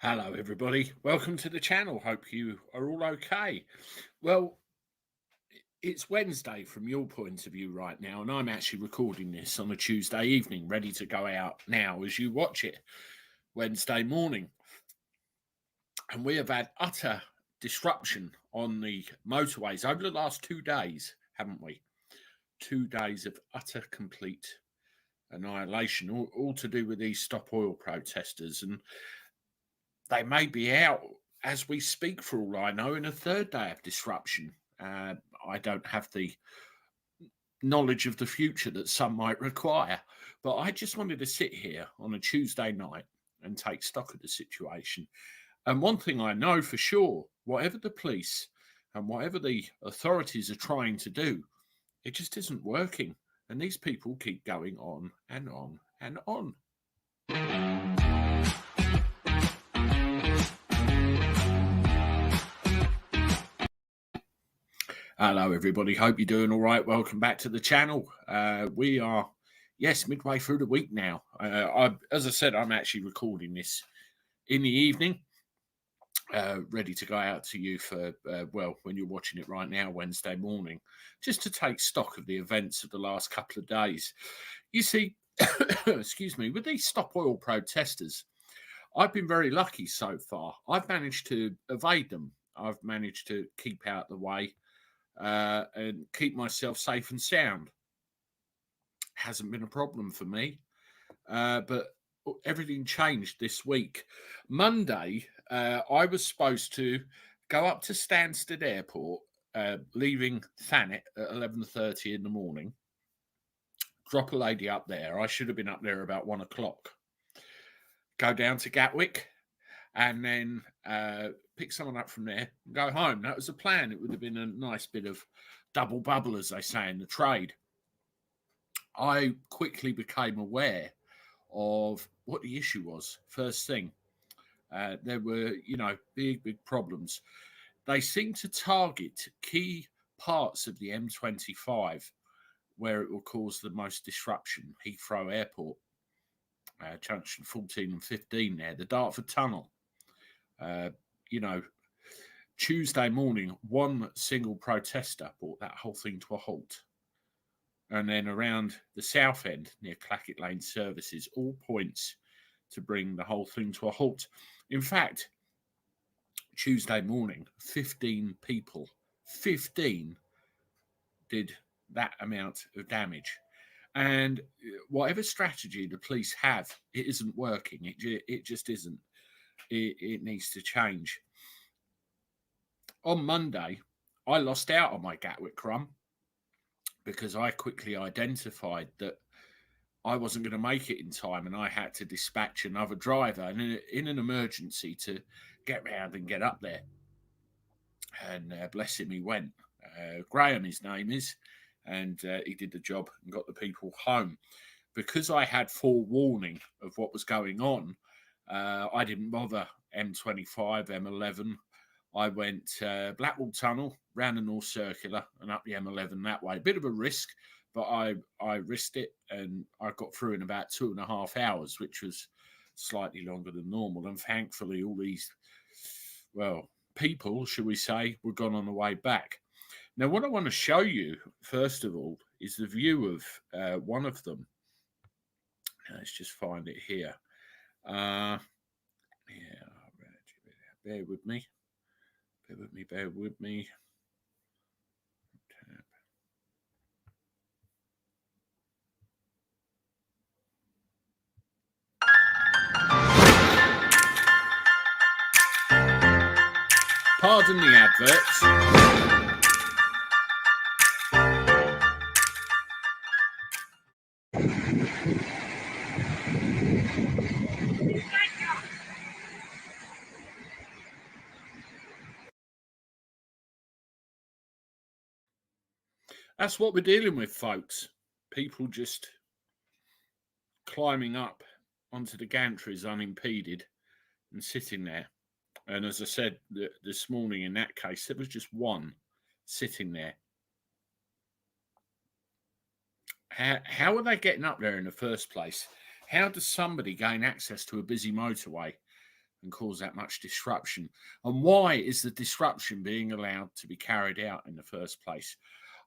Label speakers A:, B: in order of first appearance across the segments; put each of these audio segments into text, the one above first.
A: Hello, everybody. Welcome to the channel. Hope you are all okay. Well, it's Wednesday from your point of view right now, and I'm actually recording this on a Tuesday evening, ready to go out now as you watch it Wednesday morning. And we have had utter disruption on the motorways over the last 2 days, haven't we? 2 days of utter complete annihilation, all to do with these stop oil protesters. And they may be out as we speak, for all I know, in a third day of disruption. I don't have the knowledge of the future that some might require, but I just wanted to sit here on a Tuesday night and take stock of the situation. And one thing I know for sure, whatever the police and whatever the authorities are trying to do, it just isn't working. And these people keep going on and on and on. Hello, everybody. Hope you're doing all right. Welcome back to the channel. We are, yes, midway through the week now. As I said, I'm actually recording this in the evening, ready to go out to you for, well, when you're watching it right now, Wednesday morning, just to take stock of the events of the last couple of days. You see, excuse me, with these stop oil protesters, I've been very lucky so far. I've managed to evade them. I've managed to keep out the way. And keep myself safe and sound. Hasn't been a problem for me, but everything changed this week. Monday, I was supposed to go up to Stansted Airport, leaving Thanet at 11:30 in the morning, drop a lady up there. I should have been up there about 1 o'clock. Go down to Gatwick, and then pick someone up from there and go home. That was the plan. It would have been a nice bit of double bubble, as they say in the trade. I quickly became aware of what the issue was. First thing, there were, big problems. They seem to target key parts of the M25 where it will cause the most disruption. Heathrow Airport, junction 14 and 15 there, the Dartford Tunnel. Tuesday morning, one single protester brought that whole thing to a halt. And then around the south end, near Clackett Lane Services, all points to bring the whole thing to a halt. In fact, Tuesday morning, 15 people, 15 did that amount of damage. And whatever strategy the police have, it isn't working. It just isn't. It needs to change. On Monday, I lost out on my Gatwick run because I quickly identified that I wasn't going to make it in time and I had to dispatch another driver and in an emergency to get round and get up there. And bless him, he went. Graham, his name is, and he did the job and got the people home. Because I had forewarning of what was going on, I didn't bother M25, M11. I went Blackwall Tunnel, round the North Circular and up the M11 that way. A bit of a risk, but I risked it and I got through in about 2.5 hours, which was slightly longer than normal. And thankfully, all these, people, shall we say, were gone on the way back. Now, what I want to show you, first of all, is the view of one of them. Let's just find it here. Bear with me. Bear with me. Pardon the adverts. That's what we're dealing with, folks. People just climbing up onto the gantries unimpeded and sitting there. And as I said this morning, in that case, there was just one sitting there. How are they getting up there in the first place? How does somebody gain access to a busy motorway and cause that much disruption? And why is the disruption being allowed to be carried out in the first place?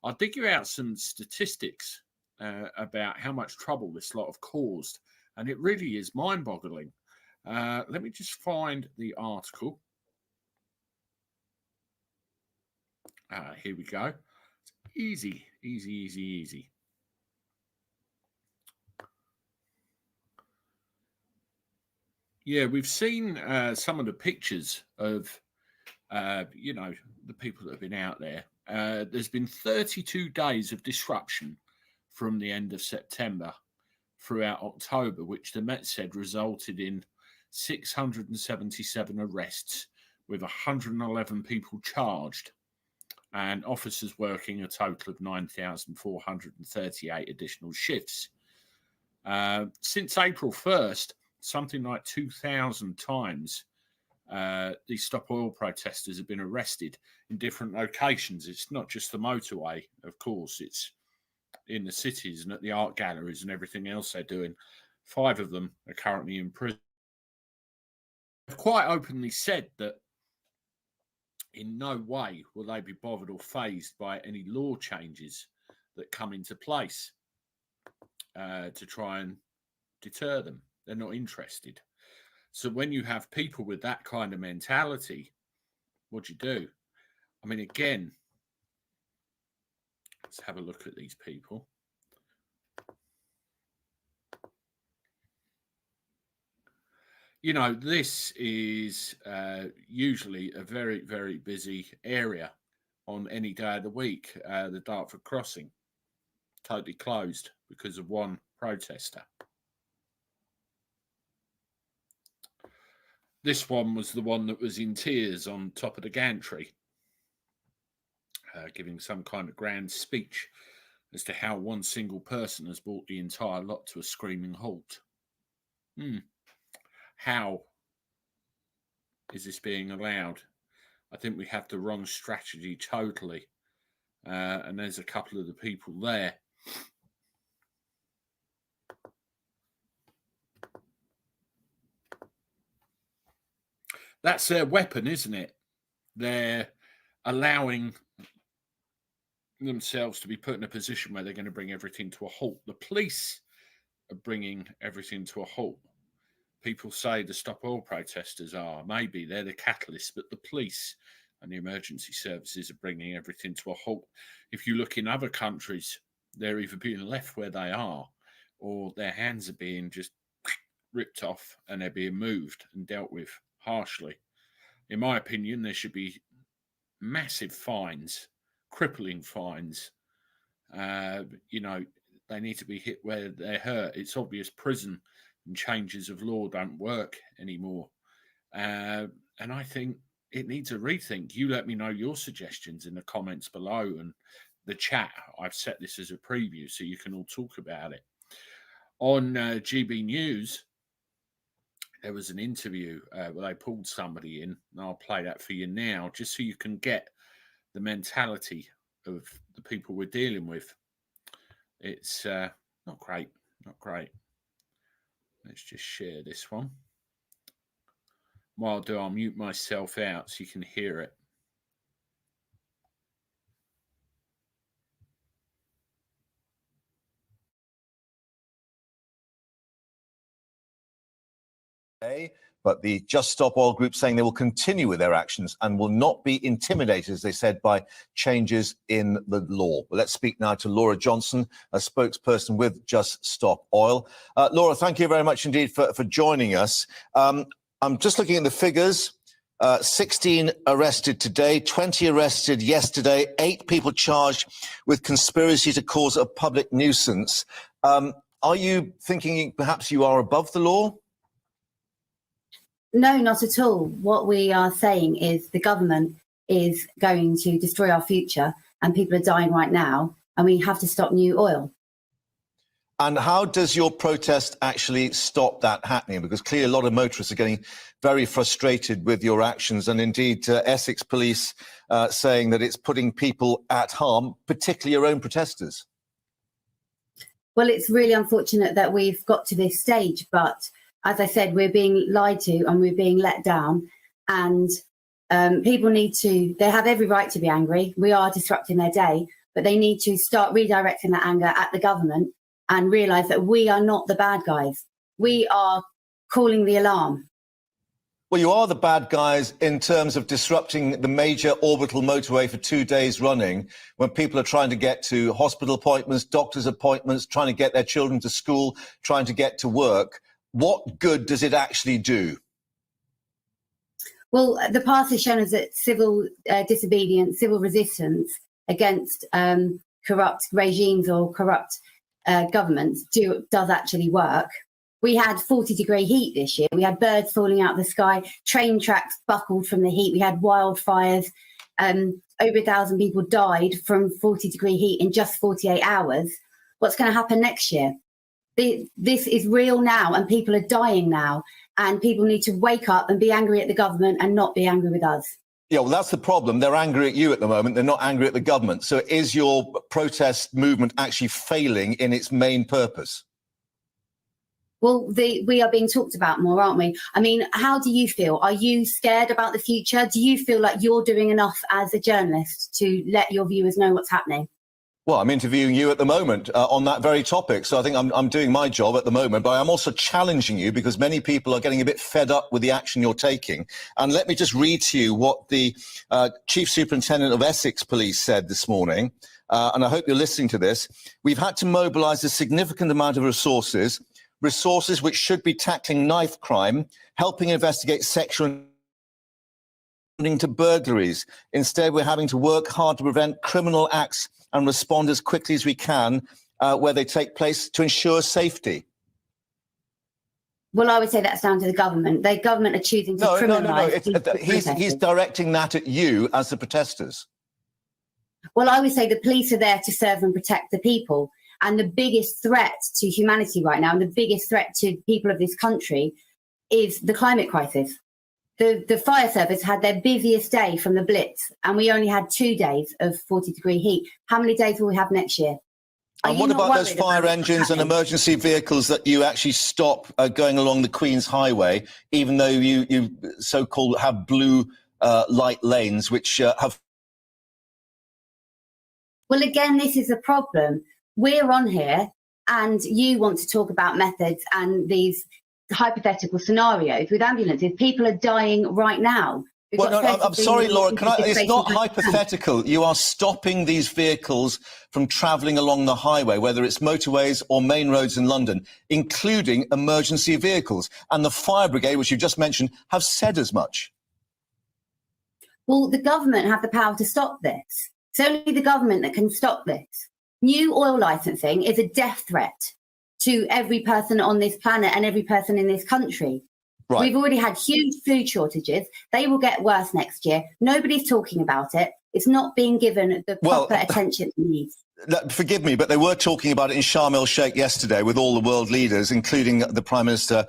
A: I'll dig you out some statistics about how much trouble this lot have caused, and it really is mind-boggling. Let me just find the article. Here we go. It's easy, easy, easy, easy. Yeah, we've seen some of the pictures of, you know, the people that have been out there. There's been 32 days of disruption from the end of September throughout October, which the Met said resulted in 677 arrests with 111 people charged and officers working a total of 9,438 additional shifts. Since April 1st, something like 2,000 times these Stop Oil protesters have been arrested in different locations. It's not just the motorway, of course, it's in the cities and at the art galleries and everything else they're doing. 5 of them are currently in prison. They've quite openly said that in no way will they be bothered or fazed by any law changes that come into place to try and deter them. They're not interested. So when you have people with that kind of mentality, what do you do? I mean, again, let's have a look at these people. You know, this is usually a very, very busy area on any day of the week. The Dartford Crossing, totally closed because of one protester. This one was the one that was in tears on top of the gantry, giving some kind of grand speech as to how one single person has brought the entire lot to a screaming halt. How is this being allowed? I think we have the wrong strategy totally. And there's a couple of the people there. That's their weapon, isn't it? They're allowing themselves to be put in a position where they're going to bring everything to a halt. The police are bringing everything to a halt. People say the Stop Oil protesters are. Maybe they're the catalyst, but the police and the emergency services are bringing everything to a halt. If you look in other countries, they're either being left where they are or their hands are being just ripped off and they're being moved and dealt with harshly. In my opinion, there should be massive fines, crippling fines. You know, they need to be hit where they're hurt. It's obvious prison and changes of law don't work anymore. And I think it needs a rethink. You let me know your suggestions in the comments below and the chat. I've set this as a preview so you can all talk about it. On GB News, there was an interview where they pulled somebody in, and I'll play that for you now, just so you can get the mentality of the people we're dealing with. It's not great, not great. Let's just share this one. While I do, I'll mute myself out so you can hear it.
B: But the Just Stop Oil group saying they will continue with their actions and will not be intimidated, as they said, by changes in the law. Well, let's speak now to Laura Johnson, a spokesperson with Just Stop Oil. Laura, thank you very much indeed for joining us. I'm just looking at the figures. 16 arrested today, 20 arrested yesterday, 8 people charged with conspiracy to cause a public nuisance. Are you thinking perhaps you are above the law?
C: No, not at all. What we are saying is the government is going to destroy our future and people are dying right now and we have to stop new oil.
B: And how does your protest actually stop that happening? Because clearly a lot of motorists are getting very frustrated with your actions, and indeed Essex police saying that it's putting people at harm, particularly your own protesters.
C: Well, it's really unfortunate that we've got to this stage, but as I said, we're being lied to and we're being let down. And people they have every right to be angry. We are disrupting their day, but they need to start redirecting that anger at the government and realise that we are not the bad guys. We are calling the alarm.
B: Well, you are the bad guys in terms of disrupting the major orbital motorway for 2 days running when people are trying to get to hospital appointments, doctor's appointments, trying to get their children to school, trying to get to work. What good does it actually do?
C: Well, the past has shown us that civil disobedience, civil resistance against corrupt regimes or corrupt governments does actually work. We had 40-degree heat this year. We had birds falling out of the sky, train tracks buckled from the heat. We had wildfires. Over 1,000 people died from 40-degree heat in just 48 hours. What's going to happen next year? This is real now, and people are dying now. And people need to wake up and be angry at the government and not be angry with us.
B: Yeah, well, that's the problem. They're angry at you at the moment. They're not angry at the government. So is your protest movement actually failing in its main purpose?
C: Well, we are being talked about more, aren't we? I mean, how do you feel? Are you scared about the future? Do you feel like you're doing enough as a journalist to let your viewers know what's happening?
B: Well, I'm interviewing you at the moment on that very topic. So I think I'm doing my job at the moment, but I'm also challenging you because many people are getting a bit fed up with the action you're taking. And let me just read to you what the Chief Superintendent of Essex Police said this morning. And I hope you're listening to this. We've had to mobilise a significant amount of resources which should be tackling knife crime, helping investigate sexual to burglaries. Instead, we're having to work hard to prevent criminal acts and respond as quickly as we can where they take place to ensure safety.
C: Well, I would say that's down to the government. The government are choosing to criminalise.
B: He's directing that at you as the protesters.
C: Well, I would say the police are there to serve and protect the people. And the biggest threat to humanity right now, and the biggest threat to people of this country, is the climate crisis. The fire service had their busiest day from the Blitz, and we only had 2 days of 40-degree heat. How many days will we have next year?
B: And what about those fire engines and emergency vehicles that you actually stop going along the Queen's Highway, even though you so-called have blue light lanes, which have...
C: Well, again, this is a problem. We're on here and you want to talk about methods and these hypothetical scenarios with ambulances. People are dying right now.
B: Well, no, I'm sorry, Laura, it's not hypothetical. You are stopping these vehicles from travelling along the highway, whether it's motorways or main roads in London, including emergency vehicles. And the fire brigade, which you've just mentioned, have said as much.
C: Well, the government have the power to stop this. It's only the government that can stop this. New oil licensing is a death threat to every person on this planet and every person in this country. Right. We've already had huge food shortages. They will get worse next year. Nobody's talking about it. It's not being given the proper attention it needs.
B: Forgive me, but they were talking about it in Sharm el-Sheikh yesterday with all the world leaders, including the Prime Minister,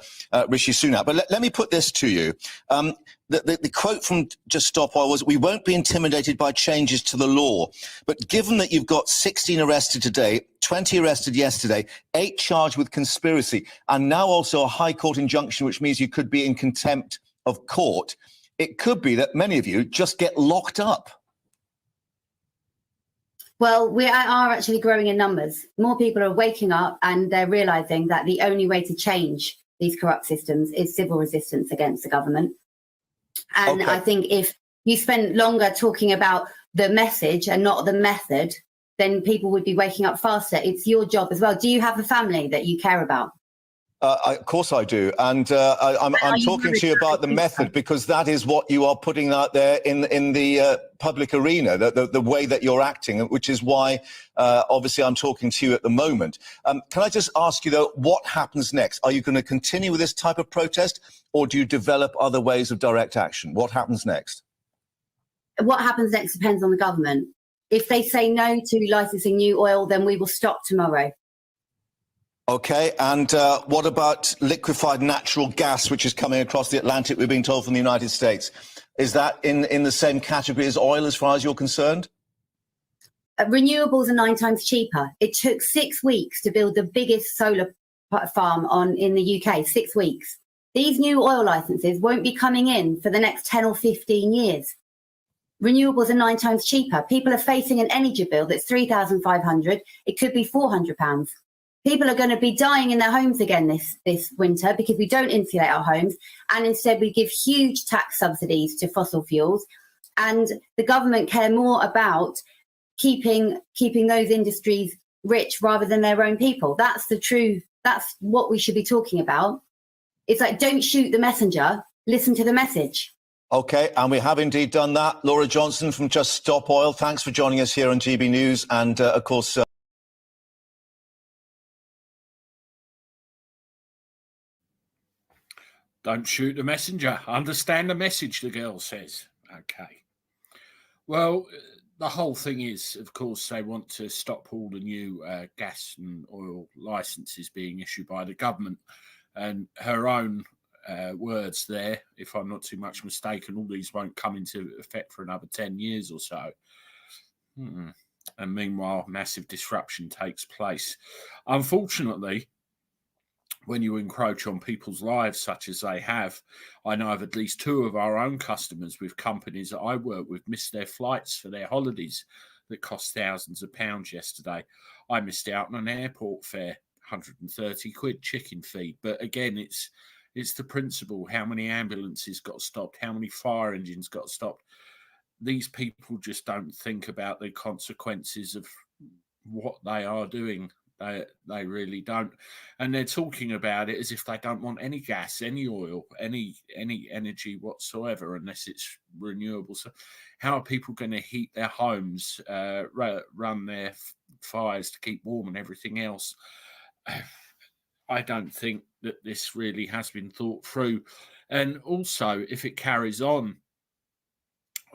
B: Rishi Sunak. But let me put this to you. The quote from Just Stop Oil was, "We won't be intimidated by changes to the law." But given that you've got 16 arrested today, 20 arrested yesterday, 8 charged with conspiracy, and now also a High Court injunction, which means you could be in contempt of court, it could be that many of you just get locked up.
C: Well, we are actually growing in numbers. More people are waking up and they're realising that the only way to change these corrupt systems is civil resistance against the government. And I think if you spend longer talking about the message and not the method, then people would be waking up faster. It's your job as well. Do you have a family that you care about?
B: Of course I do. And I'm talking to you about the method because that is what you are putting out there in the public arena, the way that you're acting, which is why, obviously, I'm talking to you at the moment. Can I just ask you, though, what happens next? Are you going to continue with this type of protest or do you develop other ways of direct action? What happens next?
C: What happens next depends on the government. If they say no to licensing new oil, then we will stop tomorrow.
B: OK, and what about liquefied natural gas, which is coming across the Atlantic, we're being told, from the United States? Is that in the same category as oil as far as you're concerned?
C: Renewables are 9 times cheaper. It took 6 weeks to build the biggest solar farm in the UK, 6 weeks. These new oil licenses won't be coming in for the next 10 or 15 years. Renewables are 9 times cheaper. People are facing an energy bill that's £3,500. It could be £400. People are going to be dying in their homes again this winter because we don't insulate our homes, and instead we give huge tax subsidies to fossil fuels. And the government care more about keeping those industries rich rather than their own people. That's the truth. That's what we should be talking about. It's like, don't shoot the messenger, listen to the message.
B: Okay, and we have indeed done that. Laura Johnson from Just Stop Oil, thanks for joining us here on GB News. And of course,
A: don't shoot the messenger. Understand the message, the girl says. Okay. Well, the whole thing is, of course, they want to stop all the new gas and oil licenses being issued by the government. And her own words there, if I'm not too much mistaken, all these won't come into effect for another 10 years or so. And meanwhile, massive disruption takes place. Unfortunately, when you encroach on people's lives such as they have, I know of at least 2 of our own customers with companies that I work with missed their flights for their holidays that cost thousands of pounds yesterday. I missed out on an airport fare, 130 quid chicken feed. But again, it's the principle. How many ambulances got stopped? How many fire engines got stopped? These people just don't think about the consequences of what they are doing. They really don't. And they're talking about it as if they don't want any gas, any oil, any energy whatsoever, unless it's renewable. So how are people going to heat their homes, run their fires to keep warm and everything else? I don't think that this really has been thought through. And also, if it carries on,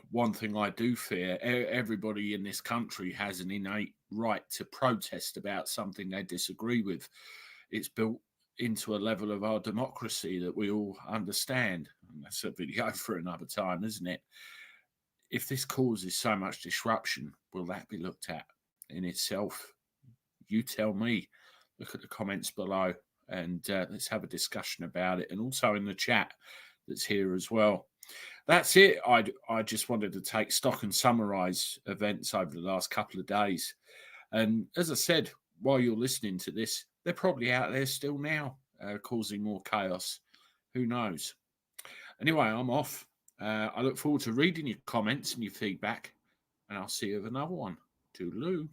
A: one thing I do fear, everybody in this country has an innate right to protest about something they disagree with. It's built into a level of our democracy that we all understand. And that's a video for another time, isn't it? If this causes so much disruption, will that be looked at in itself? You tell me. Look at the comments below and let's have a discussion about it. And also in the chat that's here as well. That's it. I just wanted to take stock and summarise events over the last couple of days. And as I said, while you're listening to this, they're probably out there still now, causing more chaos. Who knows? Anyway, I'm off. I look forward to reading your comments and your feedback, and I'll see you with another one. Toodaloo.